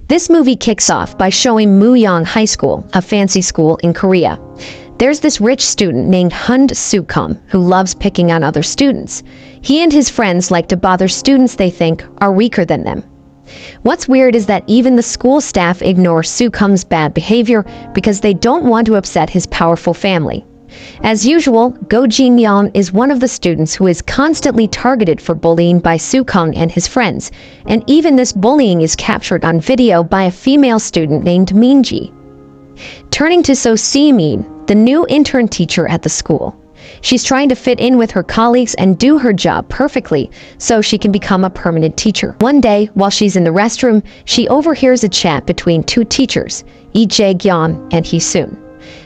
This movie kicks off by showing Muyang High School, a fancy school in Korea. There's this rich student named Hund Suk-hum who loves picking on other students. He and his friends like to bother students they think are weaker than them. What's weird is that even the school staff ignore Suk-hum's bad behavior because they don't want to upset his powerful family. As usual, Go Jin-young is one of the students who is constantly targeted for bullying by Suk-hum and his friends, and even this bullying is captured on video by a female student named Minji. Turning to So Si-min, the new intern teacher at the school. She's trying to fit in with her colleagues and do her job perfectly so she can become a permanent teacher. One day, while she's in the restroom, she overhears a chat between two teachers, Lee Jae-gyeon and Hee-soon.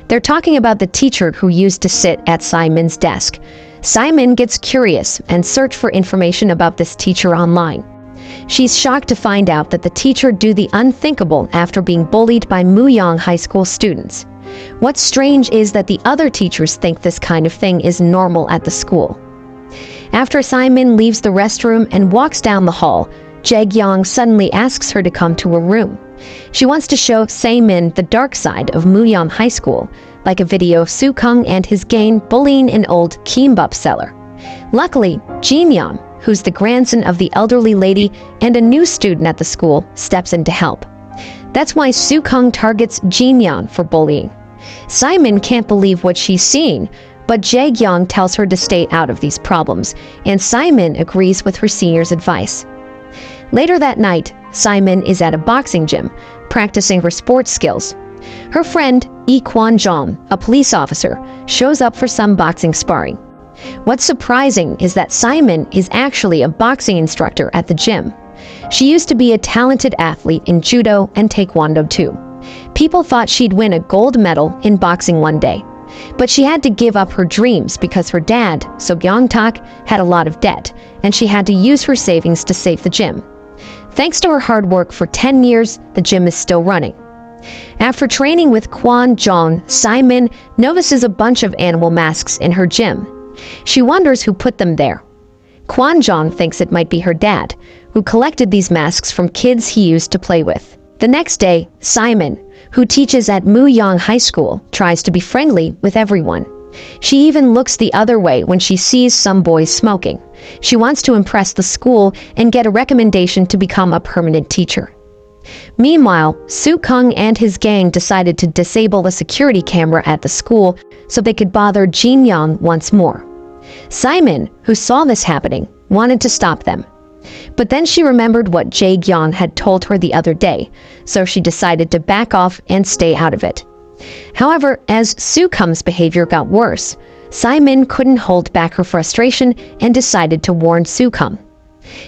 They're talking about the teacher who used to sit at Simon's desk. Simon gets curious and searches for information about this teacher online. She's shocked to find out that the teacher do the unthinkable after being bullied by Muyang High School students. What's strange is that the other teachers think this kind of thing is normal at the school. After Simon leaves the restroom and walks down the hall, Jae-gyong suddenly asks her to come to her room. She wants to show Se-min the dark side of Muyang High School, like a video of Suk-hum and his gang bullying an old kimbap seller. Luckily, Jin-young, who's the grandson of the elderly lady and a new student at the school, steps in to help. That's why Suk-hum targets Jin-young for bullying. Simon can't believe what she's seeing, but Jae-gyong tells her to stay out of these problems, and Simon agrees with her senior's advice. Later that night, Simon is at a boxing gym, practicing her sports skills. Her friend, Lee Kwon-jong, a police officer, shows up for some boxing sparring. What's surprising is that Simon is actually a boxing instructor at the gym. She used to be a talented athlete in judo and taekwondo too. People thought she'd win a gold medal in boxing one day. But she had to give up her dreams because her dad, So Byung-tak, had a lot of debt, and she had to use her savings to save the gym. Thanks to her hard work for 10 years, the gym is still running. After training with Kwon-jong, Simon notices a bunch of animal masks in her gym. She wonders who put them there. Kwon-jong thinks it might be her dad, who collected these masks from kids he used to play with. The next day, Simon, who teaches at Muyang High School, tries to be friendly with everyone. She even looks the other way when she sees some boys smoking. She wants to impress the school and get a recommendation to become a permanent teacher. Meanwhile, Suk-hum and his gang decided to disable the security camera at the school so they could bother Jin-young once more. Simon, who saw this happening, wanted to stop them. But then she remembered what Jae-gyong had told her the other day, so she decided to back off and stay out of it. However, as Suk-hum's behavior got worse, Simon couldn't hold back her frustration and decided to warn Suk-hum.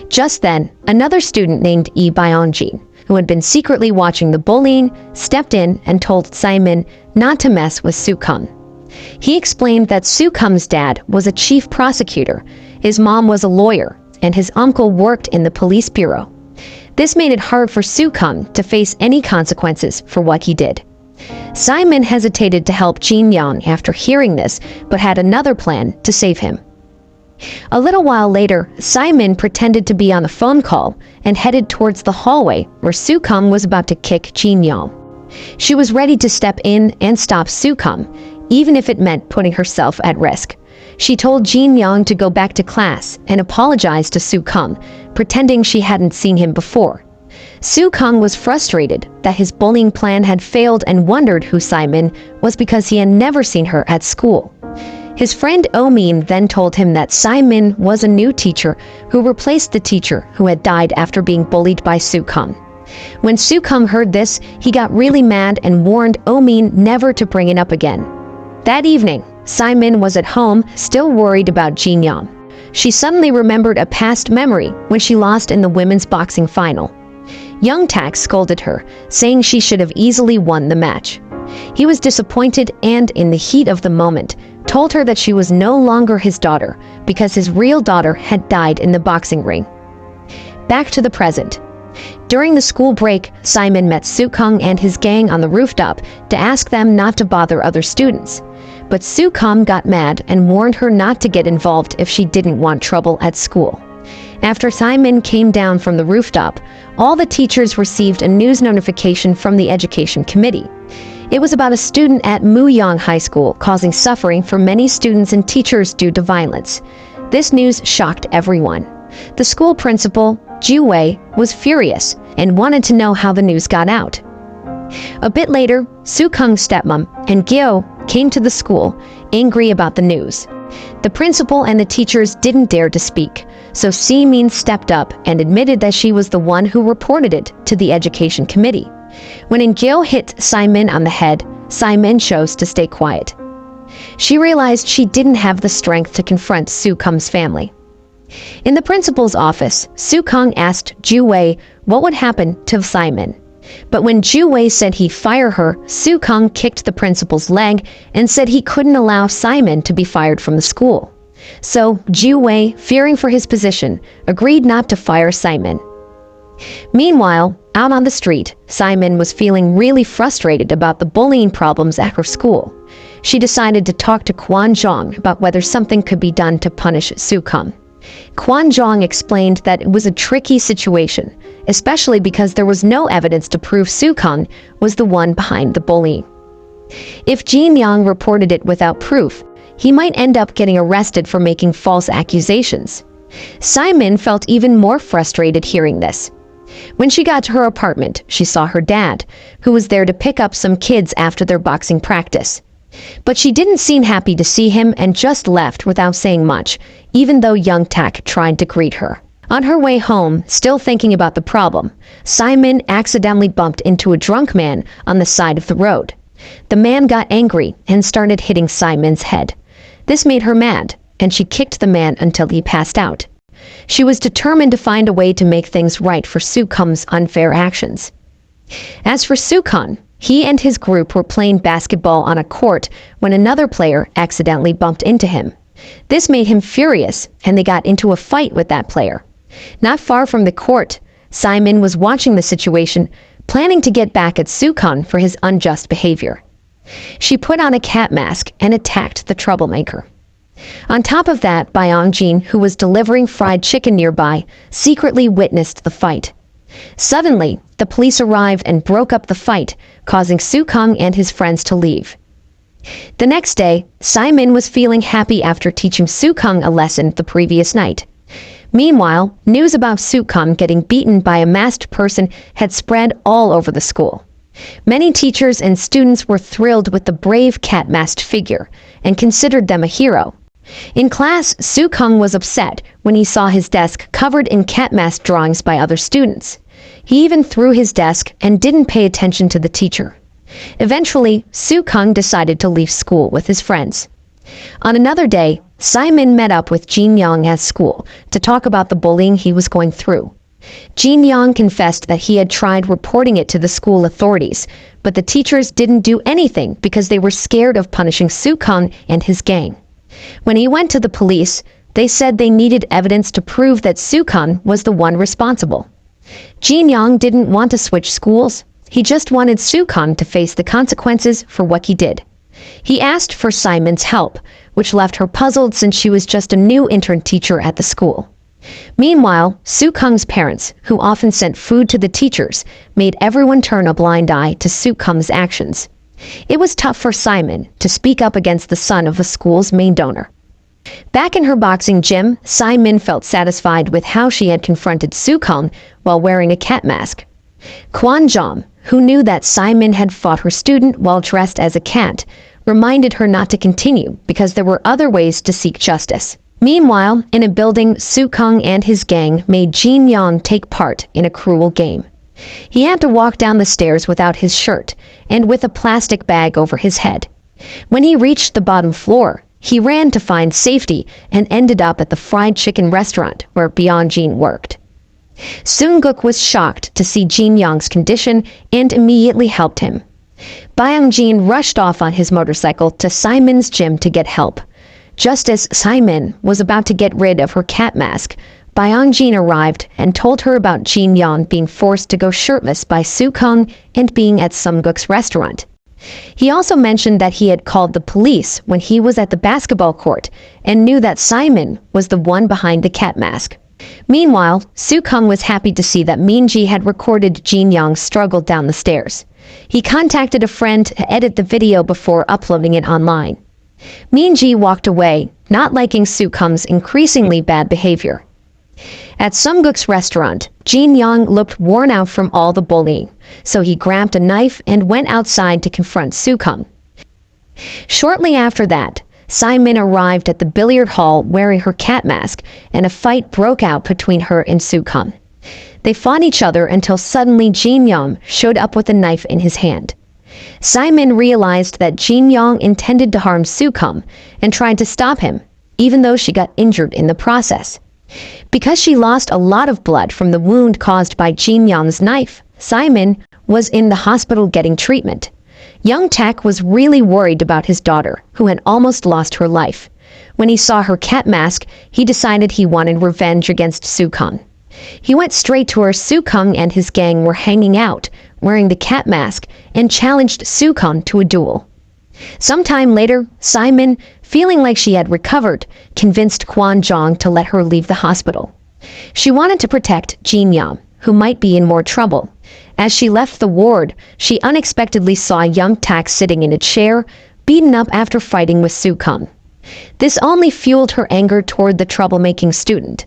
Just then, another student named Lee Byung-jin, who had been secretly watching the bullying, stepped in and told Simon not to mess with Suk-hum. He explained that Suk-hum's dad was a chief prosecutor, his mom was a lawyer, and his uncle worked in the police bureau. This made it hard for Suk-hum to face any consequences for what he did. Simon hesitated to help Jin-young after hearing this, but had another plan to save him. A little while later, Simon pretended to be on a phone call and headed towards the hallway where Suk-hum was about to kick Jin-young. She was ready to step in and stop Suk-hum, even if it meant putting herself at risk. She told Jin-young to go back to class and apologize to Suk-hum, pretending she hadn't seen him before. Suk-hum was frustrated that his bullying plan had failed and wondered who Simon was because he had never seen her at school. His friend Oh-min then told him that Simon was a new teacher who replaced the teacher who had died after being bullied by Suk-hum. When Suk-hum heard this, he got really mad and warned Oh-min never to bring it up again. That evening, Simon was at home, still worried about Jin-young. She suddenly remembered a past memory when she lost in the women's boxing final. Young Tak scolded her, saying she should have easily won the match. He was disappointed and, in the heat of the moment, told her that she was no longer his daughter because his real daughter had died in the boxing ring. Back to the present. During the school break, Simon met Suk-hum and his gang on the rooftop to ask them not to bother other students. But Suk-hum got mad and warned her not to get involved if she didn't want trouble at school. After Simon came down from the rooftop, all the teachers received a news notification from the education committee. It was about a student at Muyang High School causing suffering for many students and teachers due to violence. This news shocked everyone. The school principal, Ju Wei, was furious and wanted to know how the news got out. A bit later, Soo Kung's stepmom and Gyo came to the school, angry about the news. The principal and the teachers didn't dare to speak, so Si-min stepped up and admitted that she was the one who reported it to the education committee. When In-gyo hit Simon on the head, Simon chose to stay quiet. She realized she didn't have the strength to confront Soo Kung's family. In the principal's office, Soo Kung asked Ju Wei what would happen to Simon. But when Ju Wei said he'd fire her, Soo Kung kicked the principal's leg and said he couldn't allow Simon to be fired from the school. So Ju Wei, fearing for his position, agreed not to fire Simon. Meanwhile, out on the street, Simon was feeling really frustrated about the bullying problems at her school. She decided to talk to Kwon Jong about whether something could be done to punish Soo Kung. Kwon Jong explained that it was a tricky situation, especially because there was no evidence to prove Soo Kung was the one behind the bullying. If Jin Young reported it without proof, he might end up getting arrested for making false accusations. Simon felt even more frustrated hearing this. When she got to her apartment, she saw her dad, who was there to pick up some kids after their boxing practice. But she didn't seem happy to see him and just left without saying much, even though Young Tak tried to greet her. On her way home, still thinking about the problem, Simon accidentally bumped into a drunk man on the side of the road. The man got angry and started hitting Simon's head. This made her mad, and she kicked the man until he passed out. She was determined to find a way to make things right for Soo Kung's unfair actions. As for Soo Kung, he and his group were playing basketball on a court when another player accidentally bumped into him. This made him furious, and they got into a fight with that player. Not far from the court, Simon was watching the situation, planning to get back at Soo Kung for his unjust behavior. She put on a cat mask and attacked the troublemaker. On top of that, Byong Jin, who was delivering fried chicken nearby, secretly witnessed the fight. Suddenly, the police arrived and broke up the fight, causing Soo Kung and his friends to leave. The next day, Simon was feeling happy after teaching Soo Kung a lesson the previous night. Meanwhile, news about Soo Kung getting beaten by a masked person had spread all over the school. Many teachers and students were thrilled with the brave cat-masked figure and considered them a hero. In class, Soo Kung was upset when he saw his desk covered in cat-mask drawings by other students. He even threw his desk and didn't pay attention to the teacher. Eventually, Soo Kung decided to leave school with his friends. On another day, Simon met up with Jin Young at school to talk about the bullying he was going through. Jin Young confessed that he had tried reporting it to the school authorities, but the teachers didn't do anything because they were scared of punishing Soo Kung and his gang. When he went to the police, they said they needed evidence to prove that Soo Kung was the one responsible. Jin Young didn't want to switch schools. He just wanted Soo Kung to face the consequences for what he did. He asked for Simon's help, which left her puzzled since she was just a new intern teacher at the school. Meanwhile, Soo Kung's parents, who often sent food to the teachers, made everyone turn a blind eye to Soo Kung's actions. It was tough for Simon to speak up against the son of the school's main donor. Back in her boxing gym, Simon felt satisfied with how she had confronted Soo Kung while wearing a cat mask. Kwon Jong, who knew that Simon had fought her student while dressed as a cat, reminded her not to continue because there were other ways to seek justice. Meanwhile, in a building, Soo Kung and his gang made Jin Young take part in a cruel game. He had to walk down the stairs without his shirt and with a plastic bag over his head. When he reached the bottom floor, he ran to find safety and ended up at the fried chicken restaurant where Byong Jin worked. Seung-guk was shocked to see Jin Young's condition and immediately helped him. Byong Jin rushed off on his motorcycle to Simon's gym to get help. Just as Simon was about to get rid of her cat mask, Byong Jin arrived and told her about Jin Young being forced to go shirtless by Soo Kung and being at Seung-guk's restaurant. He also mentioned that he had called the police when he was at the basketball court and knew that Simon was the one behind the cat mask. Meanwhile, Soo-kung was happy to see that Min-ji had recorded Jin Young's struggle down the stairs. He contacted a friend to edit the video before uploading it online. Min-ji walked away, not liking Soo-kung's increasingly bad behavior. At Sunguk's restaurant, Jin Young looked worn out from all the bullying, so he grabbed a knife and went outside to confront Soo-kung. Shortly after that, Simon arrived at the billiard hall wearing her cat mask, and a fight broke out between her and Soo-kung. They fought each other until suddenly Jin Young showed up with a knife in his hand. Simon realized that Jin Young intended to harm Soo-kung and tried to stop him, even though she got injured in the process. Because she lost a lot of blood from the wound caused by Jin Young's knife, Simon was in the hospital getting treatment. Young Tak was really worried about his daughter, who had almost lost her life. When he saw her cat mask, he decided he wanted revenge against Soo-kung. He went straight to where Soo-kung and his gang were hanging out, wearing the cat mask, and challenged Soo-kung to a duel. Sometime later, Simon, feeling like she had recovered, convinced Kwon Jong to let her leave the hospital. She wanted to protect Jin Young, who might be in more trouble. As she left the ward, she unexpectedly saw Young Tak sitting in a chair, beaten up after fighting with Soo-kung. This only fueled her anger toward the troublemaking student.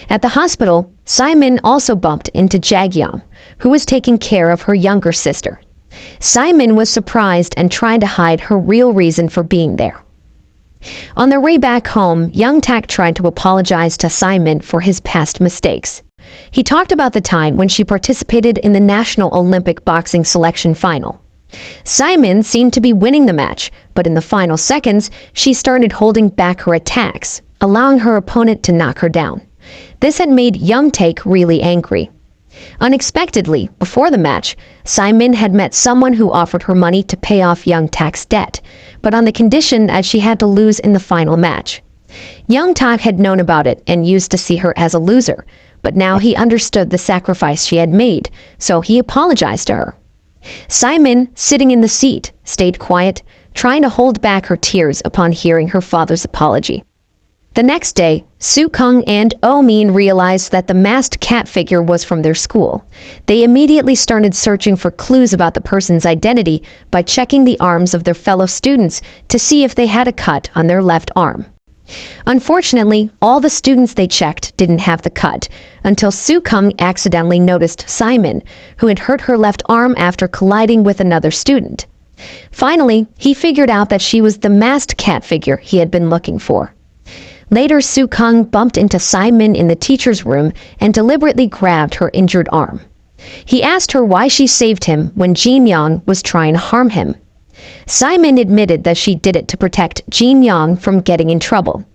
At the hospital, Simon also bumped into Jae-kyung, who was taking care of her younger sister. Simon was surprised and tried to hide her real reason for being there. On their way back home, Young Tak tried to apologize to Simon for his past mistakes. He talked about the time when she participated in the National Olympic Boxing Selection Final. Simon seemed to be winning the match, but in the final seconds, she started holding back her attacks, allowing her opponent to knock her down. This had made Young Tak really angry. Unexpectedly, before the match, Simon had met someone who offered her money to pay off Young Tak's debt, but on the condition that she had to lose in the final match. Young Tak had known about it and used to see her as a loser, but now he understood the sacrifice she had made, so he apologized to her. Simon, sitting in the seat, stayed quiet, trying to hold back her tears upon hearing her father's apology. The next day, Soo-kung and Oh-min realized that the masked cat figure was from their school. They immediately started searching for clues about the person's identity by checking the arms of their fellow students to see if they had a cut on their left arm. Unfortunately, all the students they checked didn't have the cut, until Soo-kung accidentally noticed Simon, who had hurt her left arm after colliding with another student. Finally, he figured out that she was the masked cat figure he had been looking for. Later, Soo-kung bumped into Simon in the teacher's room and deliberately grabbed her injured arm. He asked her why she saved him when Jin Young was trying to harm him. Simon admitted that she did it to protect Jin Young from getting in trouble.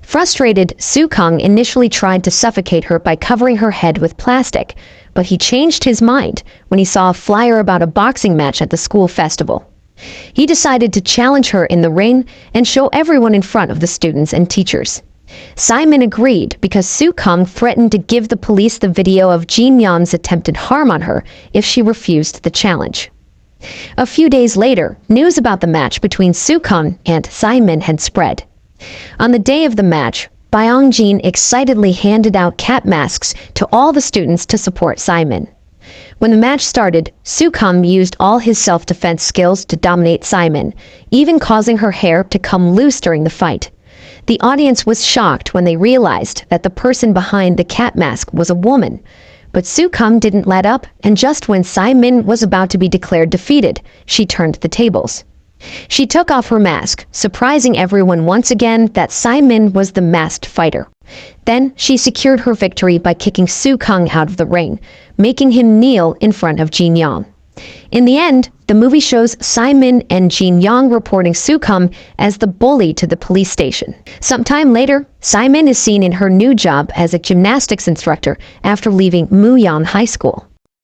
Frustrated, Soo-kung initially tried to suffocate her by covering her head with plastic, but he changed his mind when he saw a flyer about a boxing match at the school festival. He decided to challenge her in the ring and show everyone in front of the students and teachers. Simon agreed because Soo-kung threatened to give the police the video of Jin Young's attempted harm on her if she refused the challenge. A few days later, news about the match between Soo-kung and Simon had spread. On the day of the match, Byung-jin excitedly handed out cat masks to all the students to support Simon. When the match started, Soo-kung used all his self-defense skills to dominate Simon, even causing her hair to come loose during the fight. The audience was shocked when they realized that the person behind the cat mask was a woman. But Soo-kung didn't let up, and just when Simon was about to be declared defeated, she turned the tables. She took off her mask, surprising everyone once again that Simon was the masked fighter. Then she secured her victory by kicking Soo-kung out of the ring, making him kneel in front of Jin Young. In the end, the movie shows Simon and Jin Young reporting Soo-kung as the bully to the police station. Sometime later, Simon is seen in her new job as a gymnastics instructor after leaving Muyang High School.